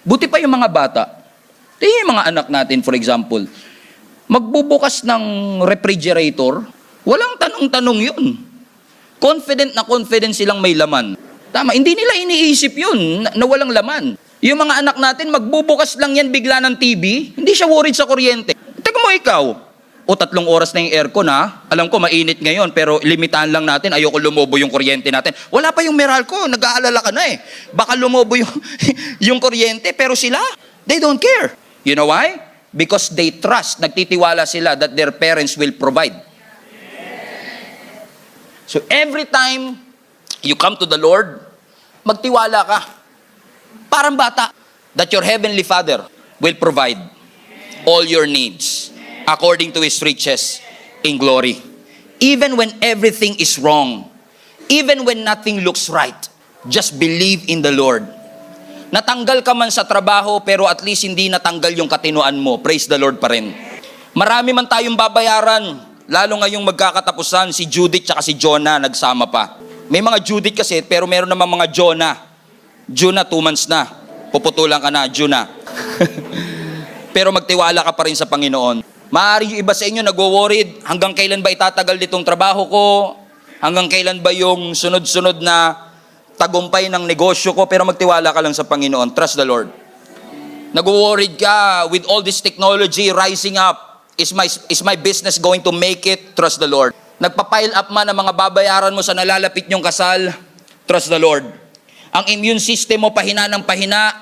Buti pa yung mga bata. Yung mga anak natin, for example, magbubukas ng refrigerator, walang tanong-tanong yun. Confident na confident silang may laman. Tama, hindi nila iniisip yun na walang laman. Yung mga anak natin, magbubukas lang yan bigla ng TV, hindi siya worried sa kuryente. Teka mo ikaw, o 3 oras na yung aircon ha, alam ko mainit ngayon, pero limitahan lang natin, ayoko lumobo yung kuryente natin. Wala pa yung Meralco, nag-aalala ka na eh. Baka lumobo yung, yung kuryente, pero sila, they don't care. You know why? Because they trust, nagtitiwala sila that their parents will provide. So every time you come to the Lord, magtiwala ka. Parang bata, that your heavenly Father will provide all your needs according to His riches in glory. Even when everything is wrong, even when nothing looks right, just believe in the Lord. Natanggal ka man sa trabaho, pero at least hindi natanggal yung katinuan mo. Praise the Lord pa rin. Marami man tayong babayaran, lalo ngayong magkakatapusan, si Judith at si Jonah nagsama pa. May mga Judith kasi, pero meron naman mga Jonah. Jonah, 2 months na. Puputulan ka na, Jonah. Pero magtiwala ka pa rin sa Panginoon. Maaari yung iba sa inyo nagwo-worried, hanggang kailan ba itatagal ditong trabaho ko? Hanggang kailan ba yung sunod-sunod na tagumpay ng negosyo ko? Pero magtiwala ka lang sa Panginoon. Trust the Lord. Nagwo-worried ka with all this technology rising up. Is my business going to make it? Trust the Lord. Nagpa-pile up man ang mga babayaran mo sa nalalapit nyong kasal? Trust the Lord. Ang immune system mo pahina ng pahina?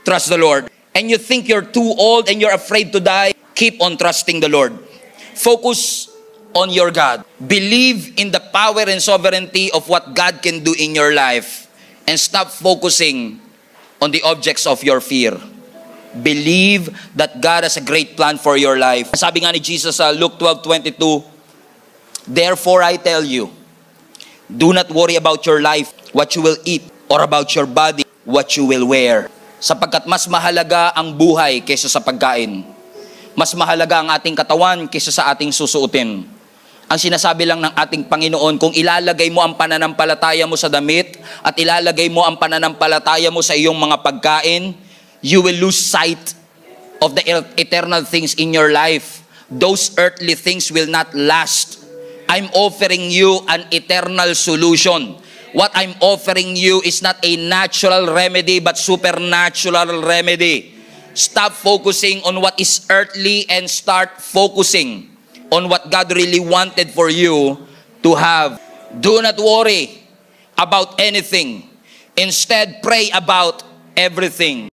Trust the Lord. And you think you're too old and you're afraid to die? Keep on trusting the Lord. Focus on your God. Believe in the power and sovereignty of what God can do in your life. And stop focusing on the objects of your fear. Believe that God has a great plan for your life. Sabi nga ni Jesus sa Luke 12:22, therefore I tell you, do not worry about your life, what you will eat, or about your body, what you will wear. Sapagkat mas mahalaga ang buhay kaysa sa pagkain. Mas mahalaga ang ating katawan kaysa sa ating susuotin. Ang sinasabi lang ng ating Panginoon, kung ilalagay mo ang pananampalataya mo sa damit at ilalagay mo ang pananampalataya mo sa iyong mga pagkain, you will lose sight of the eternal things in your life. Those earthly things will not last. I'm offering you an eternal solution. What I'm offering you is not a natural remedy but supernatural remedy. Stop focusing on what is earthly and start focusing on what God really wanted for you to have. Do not worry about anything. Instead, pray about everything.